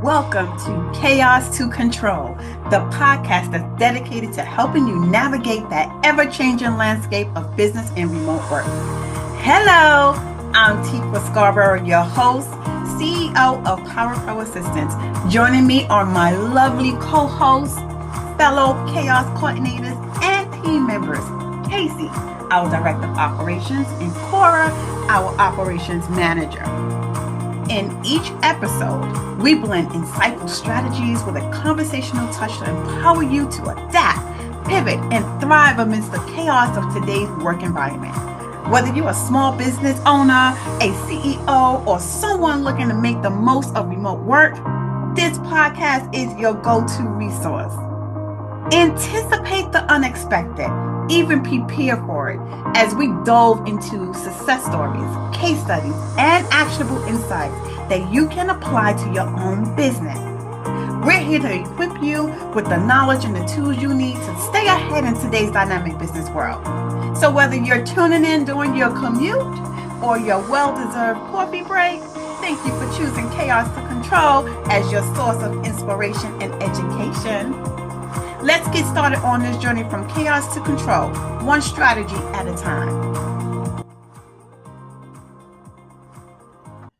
Welcome to Chaos to Control, the podcast that's dedicated to helping you navigate that ever-changing landscape of business and remote work. Hello, I'm Tikwa Scarborough, your host, CEO of Power Pro Assistants. Joining me are my lovely co-hosts, fellow Chaos coordinators, and team members, Casey, our Director of Operations, and Cora, our Operations Manager. In each episode, we blend insightful strategies with a conversational touch to empower you to adapt, pivot, and thrive amidst the chaos of today's work environment. Whether you're a small business owner, a CEO, or someone looking to make the most of remote work, this podcast is your go-to resource. Anticipate the unexpected, even prepare for it as we dove into success stories, case studies, and actionable insights that you can apply to your own business. We're here to equip you with the knowledge and the tools you need to stay ahead in today's dynamic business world. So whether you're tuning in during your commute or your well-deserved coffee break, thank you for choosing Chaos to Control as your source of inspiration and education. Let's get started on this journey from chaos to control, one strategy at a time.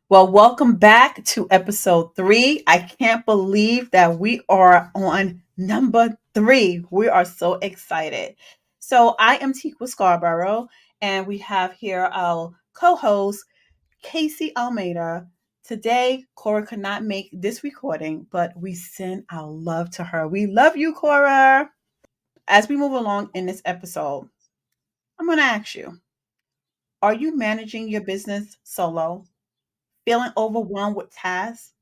Well, welcome back to episode 3. I can't believe that we are on number 3. We are so excited. So I am Tikwa Scarborough, and we have here our co-host, Casey Almeida. Today, Cora could not make this recording, but we send our love to her. We love you, Cora. As we move along in this episode, I'm going to ask you, are you managing your business solo? Feeling overwhelmed with tasks?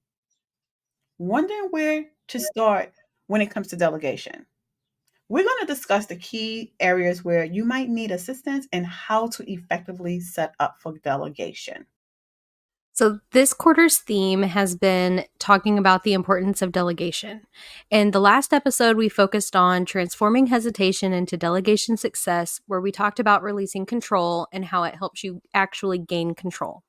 Wondering where to start when it comes to delegation? We're going to discuss the key areas where you might need assistance and how to effectively set up for delegation. So this quarter's theme has been talking about the importance of delegation. In the last episode, we focused on transforming hesitation into delegation success, where we talked about releasing control and how it helps you actually gain control.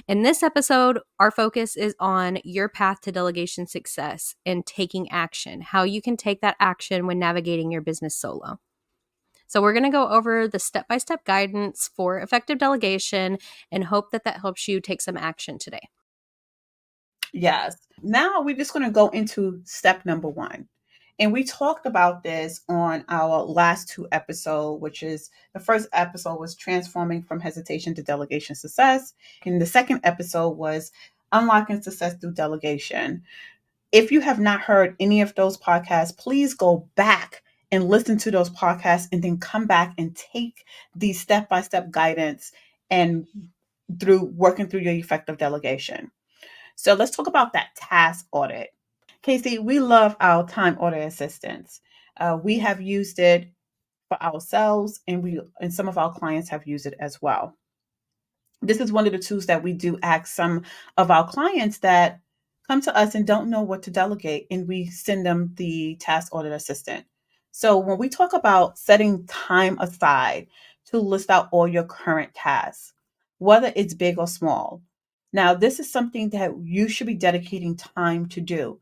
In this episode, our focus is on your path to delegation success and taking action, how you can take that action when navigating your business solo. So we're going to go over the step-by-step guidance for effective delegation and hope that helps you take some action today. Yes. Now we're just going to go into step number 1. And we talked about this on our last 2 episodes, which is the first episode was transforming from hesitation to delegation success. And the second episode was unlocking success through delegation. If you have not heard any of those podcasts, please go back and listen to those podcasts and then come back and take the step-by-step guidance and working through your effective delegation. So let's talk about that task audit. Casey, we love our time audit assistants. We have used it for ourselves, and some of our clients have used it as well. This is one of the tools that we do ask some of our clients that come to us and don't know what to delegate, and we send them the task audit assistant. So when we talk about setting time aside to list out all your current tasks, whether it's big or small, now this is something that you should be dedicating time to do,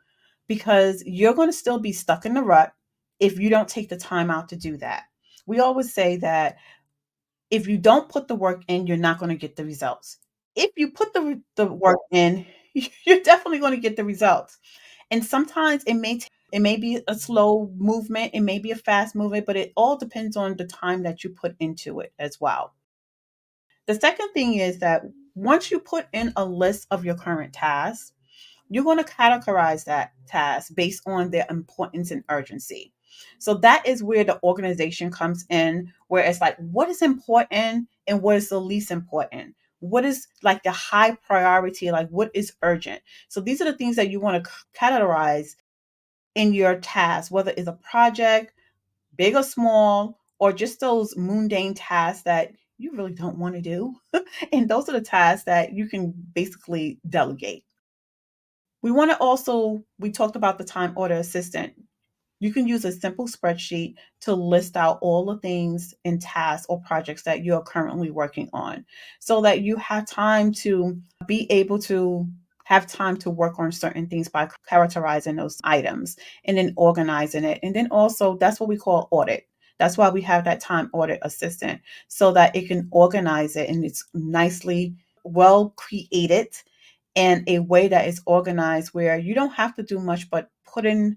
because you're going to still be stuck in the rut if you don't take the time out to do that. We always say that if you don't put the work in, you're not going to get the results. If you put the work in, you're definitely going to get the results. And sometimes it may be a slow movement, it may be a fast movement, but it all depends on the time that you put into it as well. The second thing is that once you put in a list of your current tasks, you're going to categorize that task based on their importance and urgency. So that is where the organization comes in, where it's like, what is important and what is the least important? What is like the high priority? Like what is urgent? So these are the things that you want to categorize in your task, whether it's a project, big or small, or just those mundane tasks that you really don't want to do. And those are the tasks that you can basically delegate. We talked about the time audit assistant. You can use a simple spreadsheet to list out all the things and tasks or projects that you're currently working on so that you have time to be able to have time to work on certain things by characterizing those items and then organizing it. And then also, that's what we call audit. That's why we have that time audit assistant, so that it can organize it and it's nicely well created in a way that is organized where you don't have to do much but put in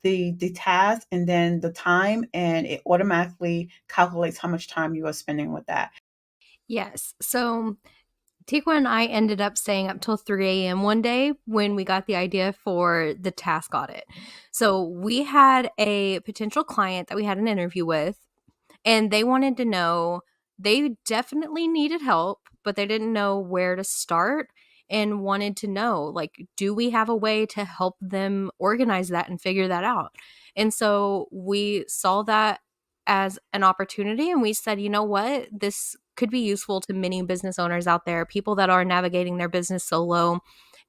the task and then the time, and it automatically calculates how much time you are spending with that. Yes. So Tikwa and I ended up staying up till 3 a.m. one day when we got the idea for the task audit. So we had a potential client that we had an interview with, and they wanted to know, they definitely needed help, but they didn't know where to start and wanted to know, like, do we have a way to help them organize that and figure that out? And so we saw that as an opportunity, and we said, you know what, this could be useful to many business owners out there, people that are navigating their business solo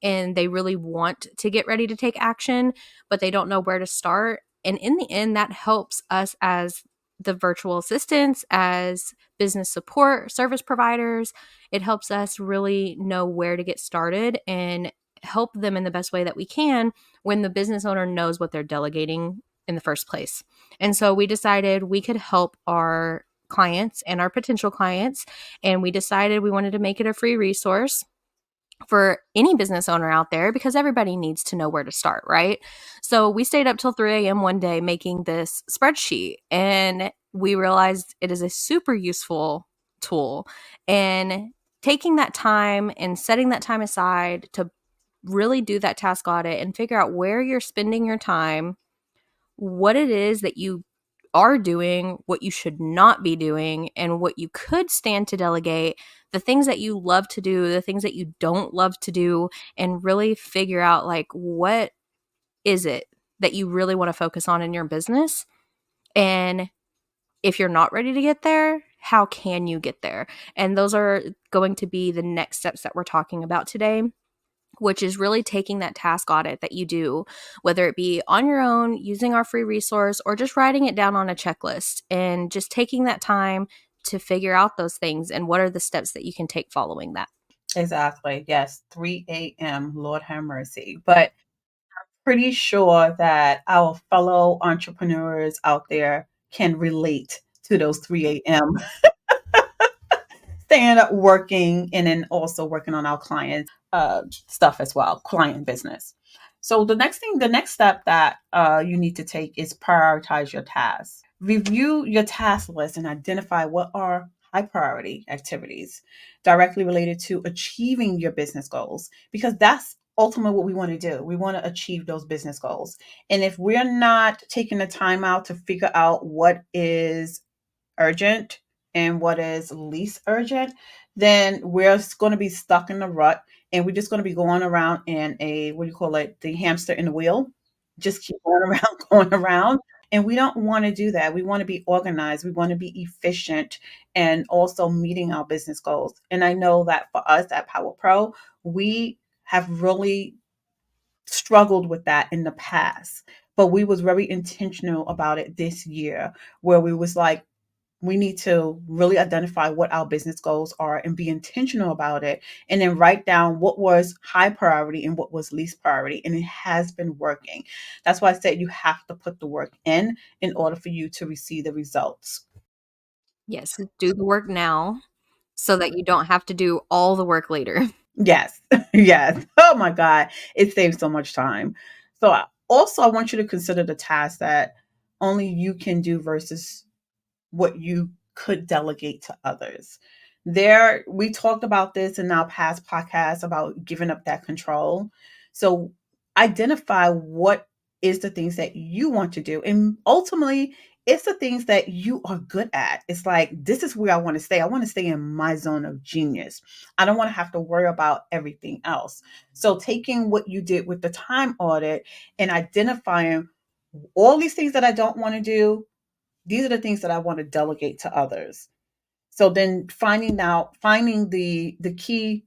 and they really want to get ready to take action, but they don't know where to start. And in the end, that helps us as the virtual assistants, as business support service providers. It helps us really know where to get started and help them in the best way that we can when the business owner knows what they're delegating in the first place. And so we decided we could help our clients and our potential clients, and we decided we wanted to make it a free resource for any business owner out there, because everybody needs to know where to start, right? So we stayed up till 3 a.m. one day making this spreadsheet, and we realized it is a super useful tool. And taking that time and setting that time aside to really do that task audit and figure out where you're spending your time, what it is that you are doing, what you should not be doing, and what you could stand to delegate, the things that you love to do, the things that you don't love to do, and really figure out, like, what is it that you really want to focus on in your business? And if you're not ready to get there, how can you get there? And those are going to be the next steps that we're talking about today, which is really taking that task audit that you do, whether it be on your own, using our free resource, or just writing it down on a checklist and just taking that time to figure out those things and what are the steps that you can take following that. Exactly. Yes. 3 a.m. Lord have mercy. But pretty sure that our fellow entrepreneurs out there can relate to those 3 a.m. staying up working and then also working on our clients' stuff as well, client business. So the next step that you need to take is prioritize your tasks. Review your task list and identify what are high priority activities directly related to achieving your business goals, because that's ultimately what we want to do. We want to achieve those business goals. And if we're not taking the time out to figure out what is urgent and what is least urgent, then we're going to be stuck in the rut, and we're just going to be going around in a, what do you call it, the hamster in the wheel, just keep going around, going around. And we don't want to do that. We want to be organized. We want to be efficient and also meeting our business goals. And I know that for us at Power Pro, we have really struggled with that in the past, but we was very intentional about it this year, where we was like, we need to really identify what our business goals are and be intentional about it, and then write down what was high priority and what was least priority. And it has been working. That's why I said you have to put the work in order for you to receive the results. Yes, do the work now so that you don't have to do all the work later. Yes. Yes. Oh my God. It saves so much time. So also, I want you to consider the tasks that only you can do versus what you could delegate to others. There, we talked about this in our past podcasts about giving up that control. So identify what is the things that you want to do. And ultimately, it's the things that you are good at. It's like, this is where I want to stay. I want to stay in my zone of genius. I don't want to have to worry about everything else. So taking what you did with the time audit and identifying all these things that I don't want to do, these are the things that I want to delegate to others. So then finding the key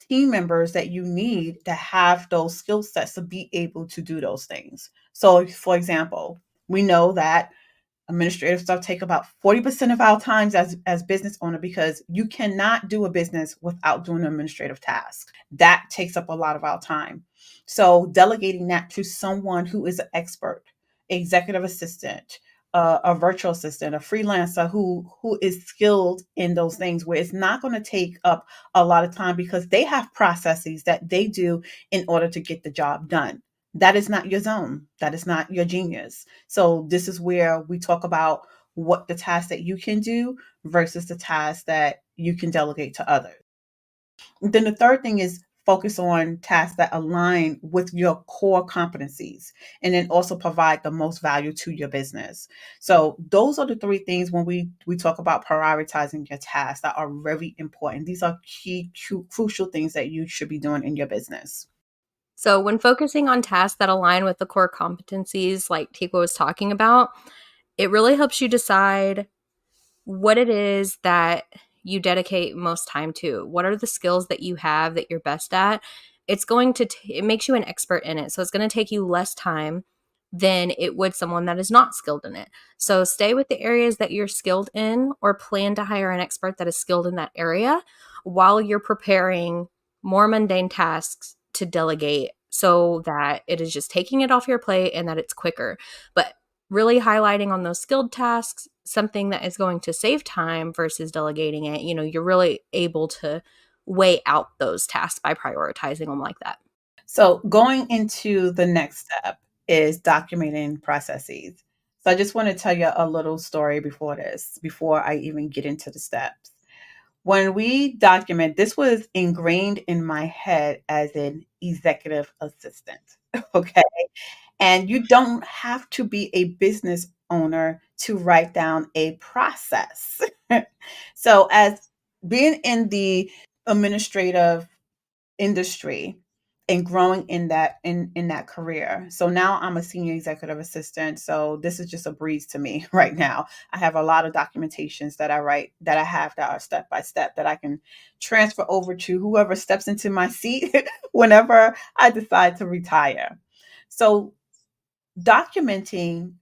team members that you need to have those skill sets to be able to do those things. So for example, we know that Administrative stuff take about 40% of our times as business owner, because you cannot do a business without doing an administrative task. That takes up a lot of our time. So delegating that to someone who is an expert, executive assistant, a virtual assistant, a freelancer who is skilled in those things, where it's not going to take up a lot of time because they have processes that they do in order to get the job done. That is not your zone. That is not your genius. So this is where we talk about what the tasks that you can do versus the tasks that you can delegate to others. Then the third thing is focus on tasks that align with your core competencies, and then also provide the most value to your business. So those are the three things when we talk about prioritizing your tasks that are very important. These are key crucial things that you should be doing in your business. So, when focusing on tasks that align with the core competencies, like Tika was talking about, it really helps you decide what it is that you dedicate most time to. What are the skills that you have that you're best at? It's going to, it makes you an expert in it. So, it's going to take you less time than it would someone that is not skilled in it. So, stay with the areas that you're skilled in, or plan to hire an expert that is skilled in that area while you're preparing more mundane tasks to delegate, so that it is just taking it off your plate and that it's quicker. But really highlighting on those skilled tasks, something that is going to save time versus delegating it, you're really able to weigh out those tasks by prioritizing them like that. So going into the next step is documenting processes. So I just want to tell you a little story before I even get into the steps. When we document, this was ingrained in my head as an executive assistant. Okay. And you don't have to be a business owner to write down a process. So, as being in the administrative industry and growing in that career. So now I'm a senior executive assistant. So this is just a breeze to me right now. I have a lot of documentations that I write that I have that are step by step that I can transfer over to whoever steps into my seat whenever I decide to retire. So documenting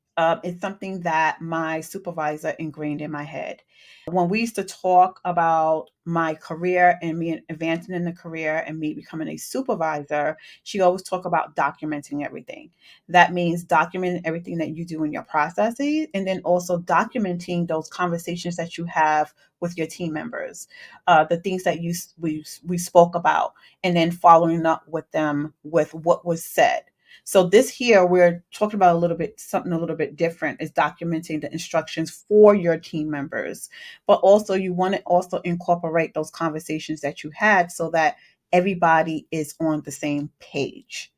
is something that my supervisor ingrained in my head. When we used to talk about my career and me advancing in the career and me becoming a supervisor, she always talked about documenting everything. That means documenting everything that you do in your processes, and then also documenting those conversations that you have with your team members, the things that we spoke about, and then following up with them with what was said. So this here, we're talking about something a little bit different, is documenting the instructions for your team members. But also you want to also incorporate those conversations that you had so that everybody is on the same page.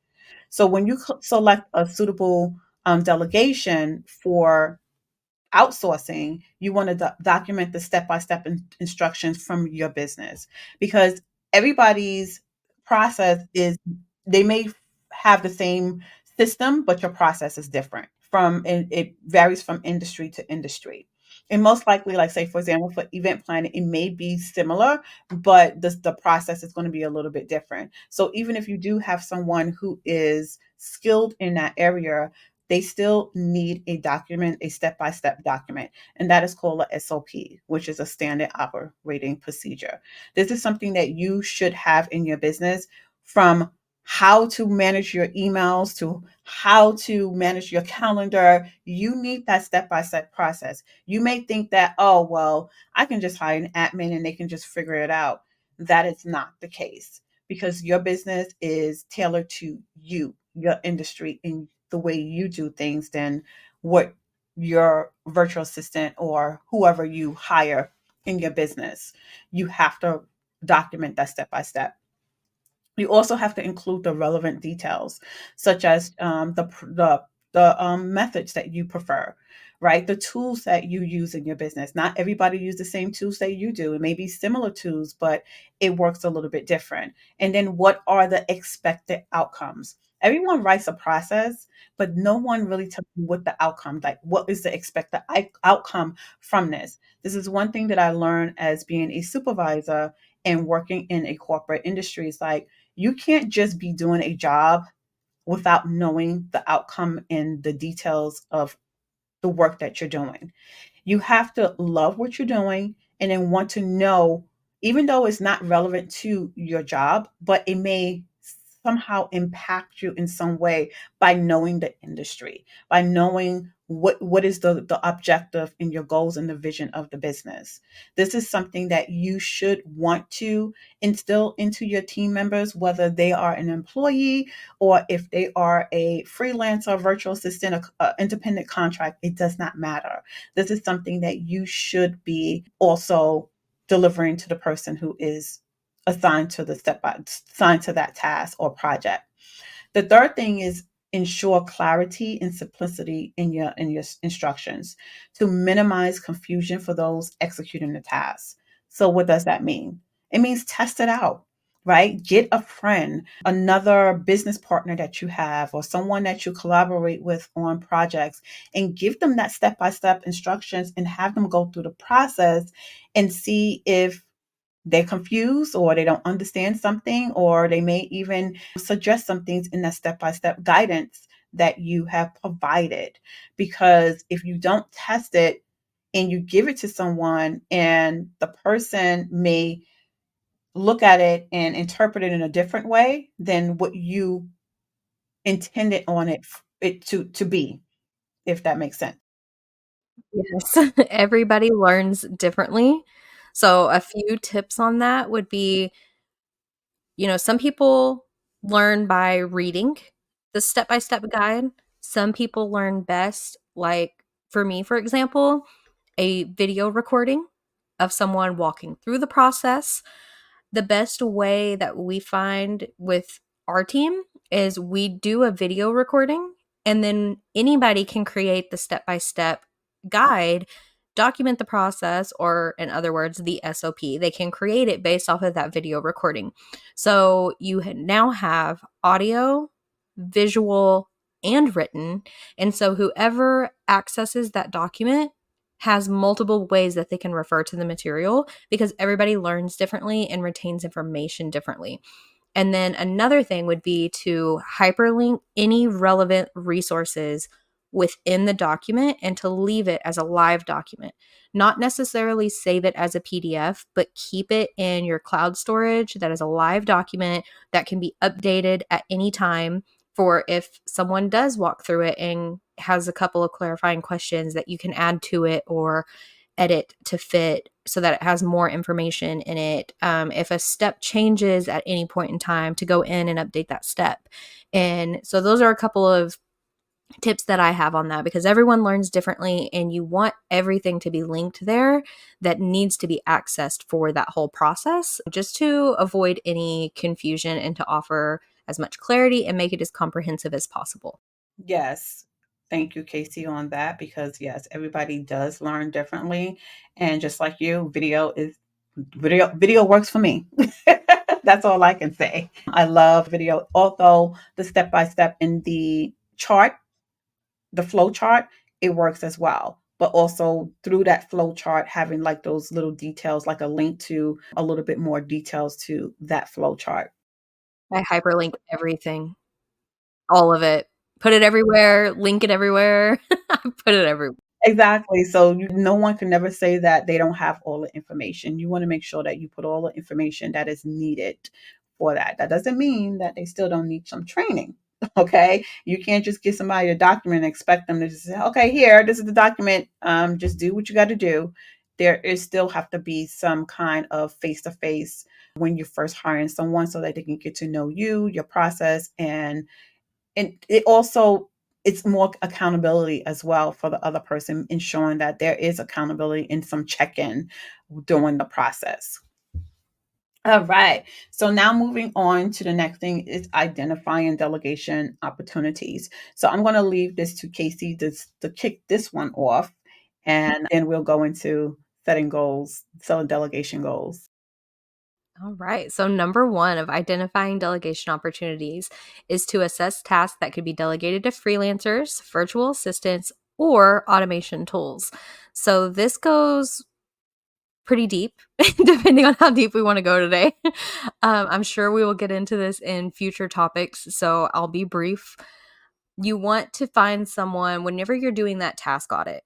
So when you select a suitable delegation for outsourcing, you want to document the step-by-step instructions from your business, because everybody's process is, they may have the same system, but your process is different. It varies from industry to industry. And most likely, like say, for example, for event planning, it may be similar, but the process is going to be a little bit different. So even if you do have someone who is skilled in that area, they still need a document, a step-by-step document, and that is called a SOP, which is a standard operating procedure. This is something that you should have in your business, from how to manage your emails to how to manage your calendar. You need that step-by-step process. You may think that, oh, well, I can just hire an admin and they can just figure it out. That is not the case, because your business is tailored to you, your industry, and the way you do things than what your virtual assistant or whoever you hire in your business. You have to document that step by step. You also have to include the relevant details, such as the methods that you prefer, right? The tools that you use in your business. Not everybody use the same tools that you do. It may be similar tools, but it works a little bit different. And then what are the expected outcomes? Everyone writes a process, but no one really tells you what the outcome, like what is the expected outcome from this. This is one thing that I learned as being a supervisor and working in a corporate industry. Is like, you can't just be doing a job without knowing the outcome and the details of the work that you're doing. You have to love what you're doing and then want to know, even though it's not relevant to your job, but it may somehow impact you in some way by knowing the industry, by knowing what is the objective and your goals and the vision of the business. This is something that you should want to instill into your team members, whether they are an employee or if they are a freelancer, virtual assistant, a independent contract, it does not matter. This is something that you should be also delivering to the person who is assigned to the assigned to that task or project. The third thing is ensure clarity and simplicity in your instructions to minimize confusion for those executing the task. So what does that mean? It means test it out, right? Get a friend, another business partner that you have, or someone that you collaborate with on projects, and give them that step-by-step instructions and have them go through the process and see if they're confused or they don't understand something, or they may even suggest some things in that step-by-step guidance that you have provided. Because if you don't test it and you give it to someone and the person may look at it and interpret it in a different way than what you intended on it to be, if that makes sense. Yes, everybody learns differently. So a few tips on that would be, some people learn by reading the step-by-step guide. Some people learn best, like for me, for example, a video recording of someone walking through the process. The best way that we find with our team is we do a video recording, and then anybody can create the step-by-step guide, document the process, or in other words, the SOP. They can create it based off of that video recording. So you now have audio, visual, and written. And so whoever accesses that document has multiple ways that they can refer to the material, because everybody learns differently and retains information differently. And then another thing would be to hyperlink any relevant resources within the document and to leave it as a live document. Not necessarily save it as a PDF, but keep it in your cloud storage that is a live document that can be updated at any time, for if someone does walk through it and has a couple of clarifying questions that you can add to it or edit to fit so that it has more information in it. If a step changes at any point in time, to go in and update that step. And so those are a couple of tips that I have on that, because everyone learns differently and you want everything to be linked there that needs to be accessed for that whole process, just to avoid any confusion and to offer as much clarity and make it as comprehensive as possible. Yes. Thank you, Casey, on that, because yes, everybody does learn differently. And just like you, video works for me. That's all I can say. I love video, although the step by step in the chart, the flow chart, it works as well. But also through that flow chart, having like those little details, like a link to a little bit more details to that flow chart. I hyperlink everything, all of it. Put it everywhere, link it everywhere. Put it everywhere. Exactly. So no one can never say that they don't have all the information. You want to make sure that you put all the information that is needed for that. That doesn't mean that they still don't need some training. Okay. You can't just give somebody a document and expect them to just say, okay, here, this is the document. Just do what you got to do. There is still have to be some kind of face to face when you're first hiring someone so that they can get to know you, your process, and it also, it's more accountability as well for the other person, ensuring that there is accountability and some check-in during the process. All right. So now moving on to the next thing is identifying delegation opportunities. So I'm going to leave this to Casey to kick this one off, and then we'll go into setting delegation goals. All right. So, number one of identifying delegation opportunities is to assess tasks that could be delegated to freelancers, virtual assistants, or automation tools. So, this goes pretty deep, depending on how deep we want to go today. I'm sure we will get into this in future topics. So, I'll be brief. You want to find someone, whenever you're doing that task audit,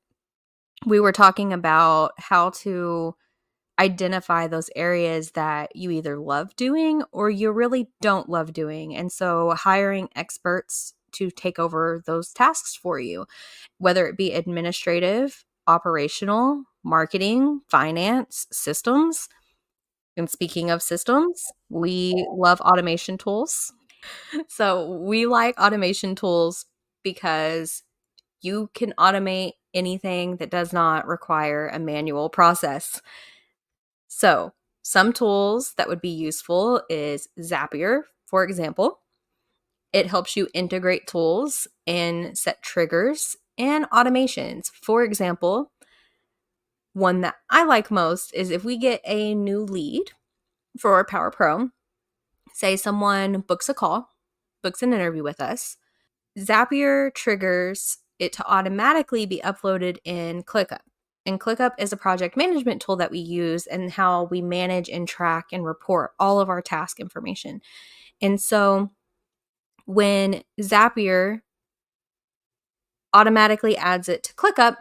we were talking about how to identify those areas that you either love doing or you really don't love doing. And so hiring experts to take over those tasks for you, whether it be administrative, operational, marketing, finance, systems. And speaking of systems, we love automation tools. So we like automation tools because you can automate anything that does not require a manual process. So some tools that would be useful is Zapier, for example. It helps you integrate tools and set triggers and automations. For example, one that I like most is if we get a new lead for our Power Pro, say someone books a call, books an interview with us, Zapier triggers it to automatically be uploaded in ClickUp. And ClickUp is a project management tool that we use and how we manage and track and report all of our task information. And so when Zapier automatically adds it to ClickUp,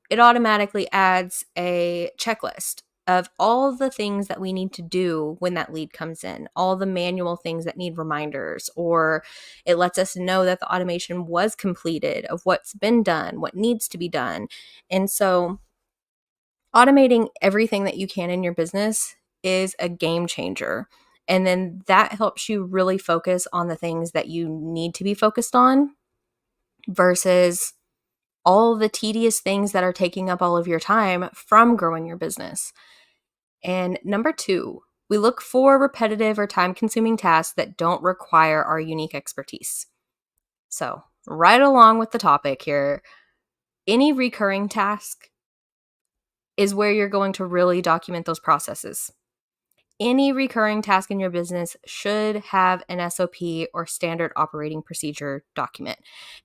it automatically adds a checklist of all the things that we need to do when that lead comes in, all the manual things that need reminders, or it lets us know that the automation was completed, of what's been done, what needs to be done. And so automating everything that you can in your business is a game changer. And then that helps you really focus on the things that you need to be focused on versus all the tedious things that are taking up all of your time from growing your business. And number 2, we look for repetitive or time-consuming tasks that don't require our unique expertise. So, right along with the topic here, any recurring task is where you're going to really document those processes. Any recurring task in your business should have an SOP or standard operating procedure document.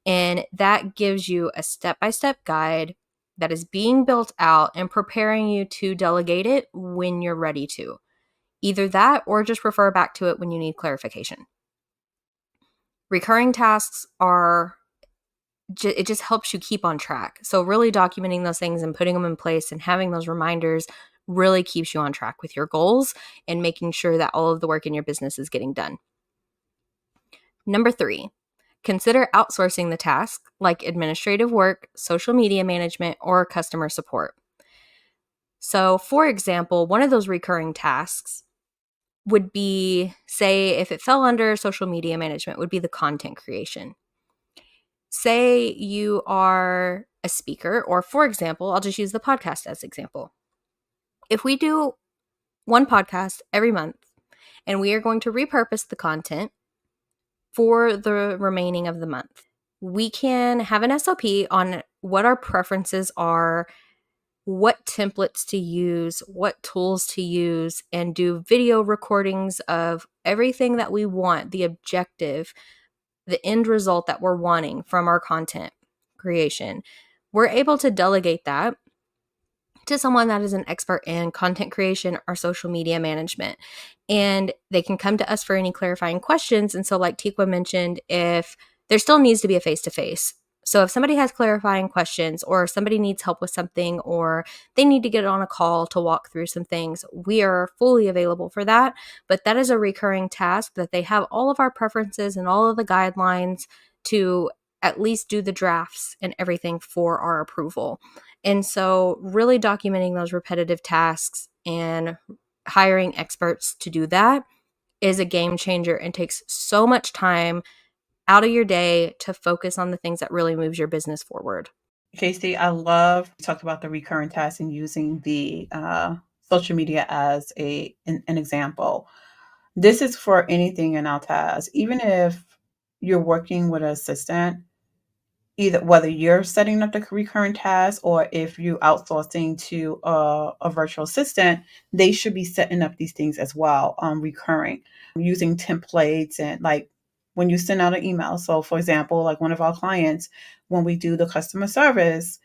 And that gives you a step-by-step guide that is being built out and preparing you to delegate it when you're ready to. Either that or just refer back to it when you need clarification. Recurring tasks it just helps you keep on track. So really documenting those things and putting them in place and having those reminders really keeps you on track with your goals and making sure that all of the work in your business is getting done. Number 3, consider outsourcing the task like administrative work, social media management, or customer support. So, for example, one of those recurring tasks would be, say, if it fell under social media management, would be the content creation. Say you are a speaker, or for example, I'll just use the podcast as example. If we do one podcast every month and we are going to repurpose the content for the remaining of the month, we can have an SOP on what our preferences are, what templates to use, what tools to use, and do video recordings of everything that we want, the objective, the end result that we're wanting from our content creation. We're able to delegate that to someone that is an expert in content creation or social media management. And they can come to us for any clarifying questions. And so, like Tikwa mentioned, if there still needs to be a face-to-face. So if somebody has clarifying questions or somebody needs help with something or they need to get on a call to walk through some things, we are fully available for that. But that is a recurring task that they have all of our preferences and all of the guidelines to at least do the drafts and everything for our approval. And so really documenting those repetitive tasks and hiring experts to do that is a game changer and takes so much time out of your day to focus on the things that really moves your business forward. Casey, I love you talked about the recurring tasks and using the social media as an example. This is for anything in our tasks. Even if you're working with an assistant, either whether you're setting up the recurring task or if you outsourcing to a virtual assistant, they should be setting up these things as well, recurring, using templates and like when you send out an email. So for example, like one of our clients, when we do the customer service,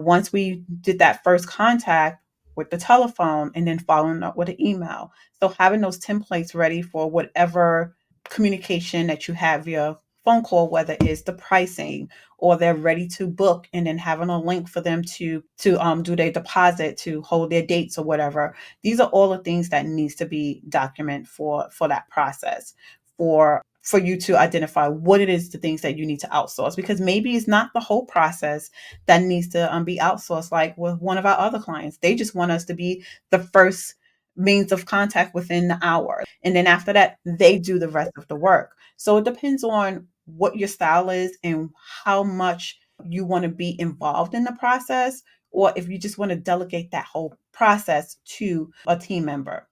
once we did that first contact with the telephone and then following up with an email. So having those templates ready for whatever communication that you have via phone call, whether it's the pricing or they're ready to book, and then having a link for them to do their deposit, to hold their dates or whatever. These are all the things that needs to be documented for that process, for you to identify what it is, the things that you need to outsource, because maybe it's not the whole process that needs to be outsourced. Like with one of our other clients, they just want us to be the first means of contact within the hour, and then after that they do the rest of the work. So it depends on what your style is and how much you want to be involved in the process, or if you just want to delegate that whole process to a team member,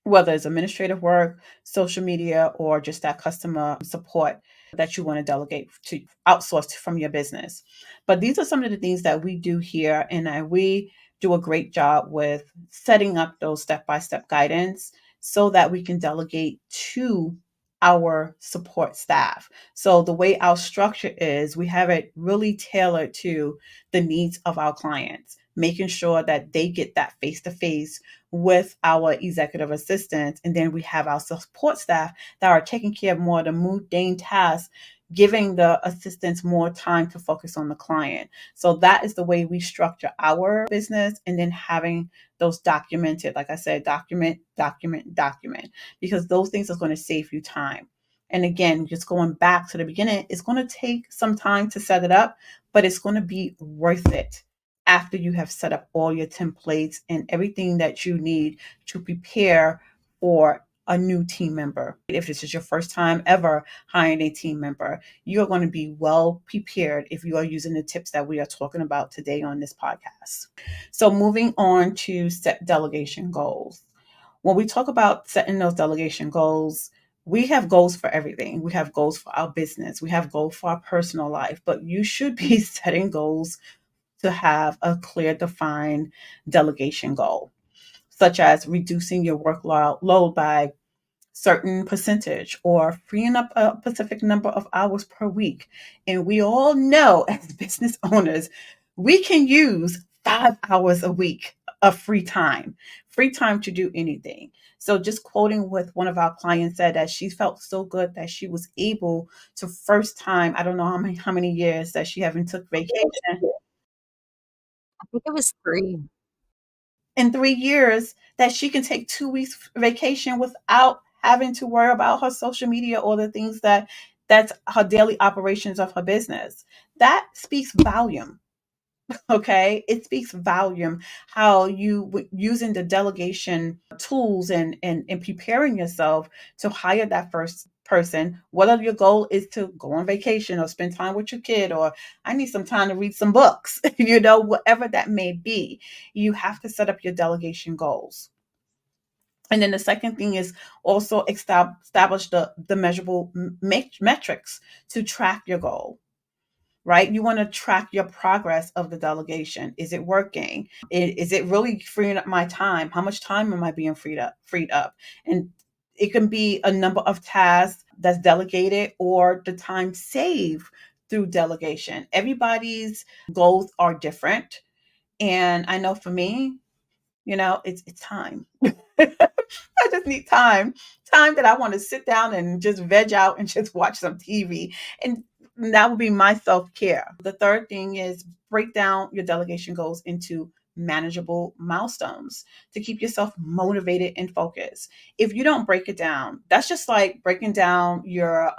whether it's administrative work, social media, or just that customer support that you want to delegate to outsource from your business. But these are some of the things that we do here, and we do a great job with setting up those step by step guidance so that we can delegate to our support staff. So the way our structure is, we have it really tailored to the needs of our clients, making sure that they get that face to face with our executive assistants. And then we have our support staff that are taking care of more of the mundane tasks, giving the assistants more time to focus on the client. So that is the way we structure our business. And then having those documented, like I said, document, because those things are going to save you time. And again, just going back to the beginning, it's going to take some time to set it up, but it's going to be worth it after you have set up all your templates and everything that you need to prepare for a new team member. If this is your first time ever hiring a team member, you're going to be well prepared if you are using the tips that we are talking about today on this podcast. So moving on to set delegation goals. When we talk about setting those delegation goals, we have goals for everything. We have goals for our business. We have goals for our personal life, but you should be setting goals to have a clear, defined delegation goal, such as reducing your workload by certain percentage or freeing up a specific number of hours per week. And we all know as business owners, we can use 5 hours a week of free time to do anything. So just quoting with one of our clients said that she felt so good that she was able to first time, I don't know how many years that she haven't took vacation, I think it was 3. in 3 years, that she can take 2 weeks vacation without having to worry about her social media or the things that's her daily operations of her business. That speaks volume. Okay, it speaks volume how you using the delegation tools and preparing yourself to hire that first person, whether your goal is to go on vacation or spend time with your kid, or I need some time to read some books, whatever that may be. You have to set up your delegation goals. And then the second thing is also establish the measurable metrics to track your goal, right? You want to track your progress of the delegation. Is it working? Is it really freeing up my time? How much time am I being freed up? And it can be a number of tasks that's delegated or the time saved through delegation. Everybody's goals are different. And I know for me, it's time. I just need time that I want to sit down and just veg out and just watch some TV. And that would be my self care. The third thing is break down your delegation goals into manageable milestones to keep yourself motivated and focused. If you don't break it down, that's just like breaking down your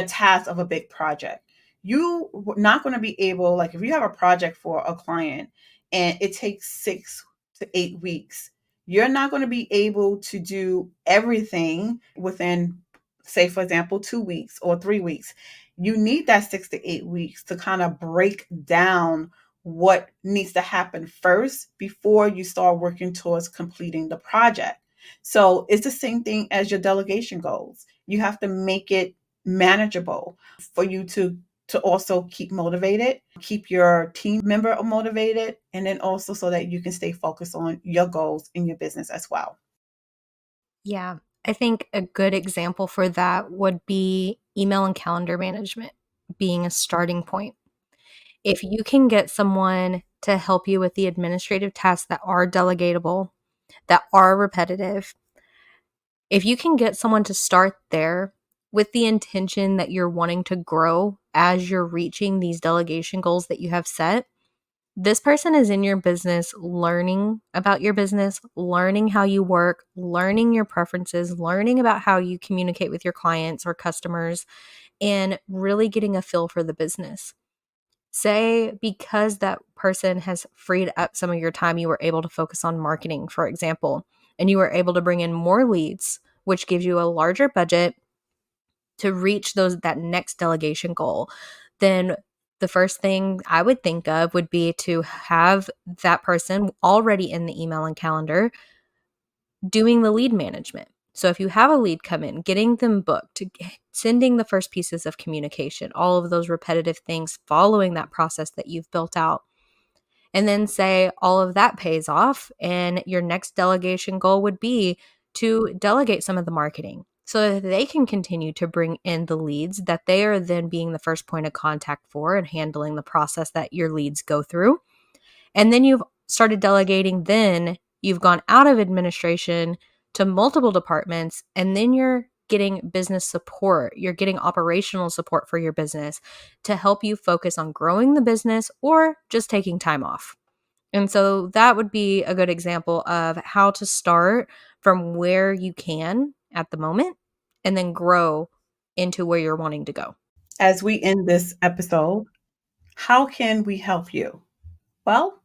task of a big project. You are not going to be able, like if you have a project for a client and it takes 6 to 8 weeks, you're not going to be able to do everything within, say, for example, 2 weeks or 3 weeks. You need that 6 to 8 weeks to kind of break down what needs to happen first before you start working towards completing the project. So it's the same thing as your delegation goals. You have to make it manageable for you to also keep motivated, keep your team member motivated, and then also so that you can stay focused on your goals in your business as well. Yeah. I think a good example for that would be email and calendar management being a starting point. If you can get someone to help you with the administrative tasks that are delegatable, that are repetitive, if you can get someone to start there with the intention that you're wanting to grow as you're reaching these delegation goals that you have set. This person is in your business, learning about your business, learning how you work, learning your preferences, learning about how you communicate with your clients or customers, and really getting a feel for the business. Say because that person has freed up some of your time, you were able to focus on marketing, for example, and you were able to bring in more leads, which gives you a larger budget to reach that next delegation goal. Then the first thing I would think of would be to have that person already in the email and calendar doing the lead management. So if you have a lead come in, getting them booked, sending the first pieces of communication, all of those repetitive things, following that process that you've built out. And then say all of that pays off, and your next delegation goal would be to delegate some of the marketing so that they can continue to bring in the leads that they are then being the first point of contact for and handling the process that your leads go through. And then you've started delegating, then you've gone out of administration to multiple departments, and then you're getting business support. You're getting operational support for your business to help you focus on growing the business or just taking time off. And so that would be a good example of how to start from where you can at the moment and then grow into where you're wanting to go. As we end this episode, how can we help you? Well,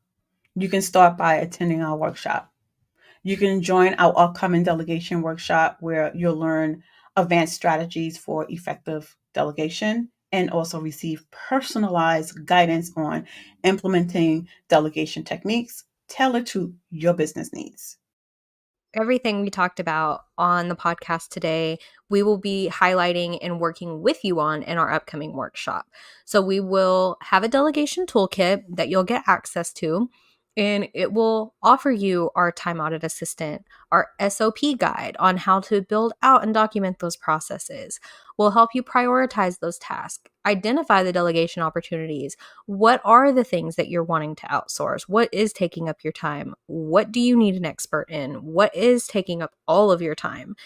you can start by attending our workshop. You can join our upcoming delegation workshop where you'll learn advanced strategies for effective delegation and also receive personalized guidance on implementing delegation techniques tailored to your business needs. Everything we talked about on the podcast today, we will be highlighting and working with you on in our upcoming workshop. So we will have a delegation toolkit that you'll get access to, and it will offer you our Time Audit Assistant, our SOP guide on how to build out and document those processes. We'll help you prioritize those tasks, identify the delegation opportunities. What are the things that you're wanting to outsource? What is taking up your time? What do you need an expert in? What is taking up all of your time?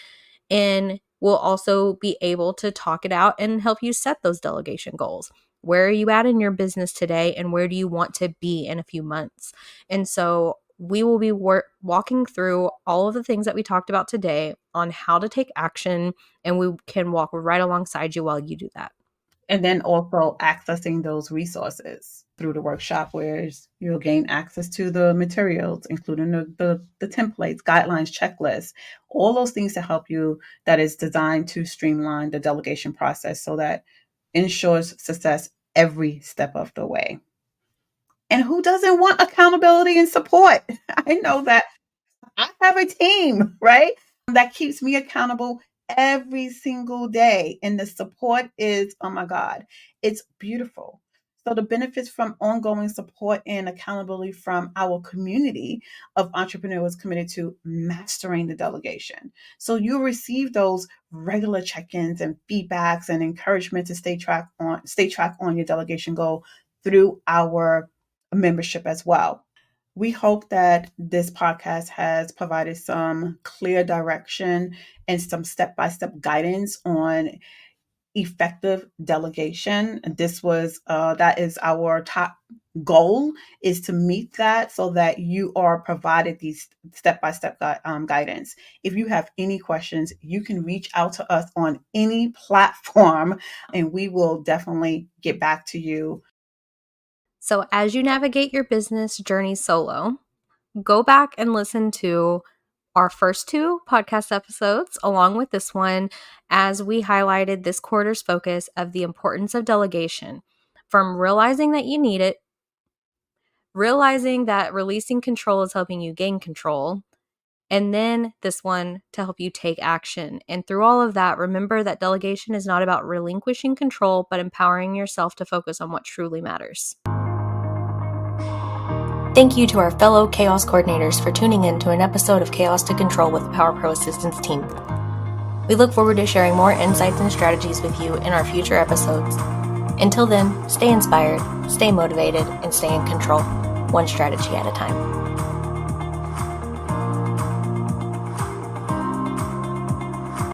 And we'll also be able to talk it out and help you set those delegation goals. Where are you at in your business today, and where do you want to be in a few months? And so we will be walking through all of the things that we talked about today on how to take action, and we can walk right alongside you while you do that. And then also accessing those resources through the workshop, where you'll gain access to the materials, including the templates, guidelines, checklists, all those things to help you, that is designed to streamline the delegation process so that ensures success every step of the way. And who doesn't want accountability and support? I know that I have a team, right? That keeps me accountable every single day. And the support is, oh my God, it's beautiful. So the benefits from ongoing support and accountability from our community of entrepreneurs committed to mastering the delegation. So you'll receive those regular check-ins and feedbacks and encouragement to stay track on your delegation goal through our membership as well. We hope that this podcast has provided some clear direction and some step-by-step guidance on effective delegation. That is our top goal, is to meet that so that you are provided these step-by-step guidance. If you have any questions, you can reach out to us on any platform, and we will definitely get back to you. So as you navigate your business journey solo, go back and listen to our first 2 podcast episodes along with this one, as we highlighted this quarter's focus of the importance of delegation, from realizing that you need it, realizing that releasing control is helping you gain control, and then this one to help you take action. And through all of that, remember that delegation is not about relinquishing control, but empowering yourself to focus on what truly matters. Thank you to our fellow Chaos coordinators for tuning in to an episode of Chaos to Control with the Power Pro Assistance team. We look forward to sharing more insights and strategies with you in our future episodes. Until then, stay inspired, stay motivated, and stay in control, one strategy at a time.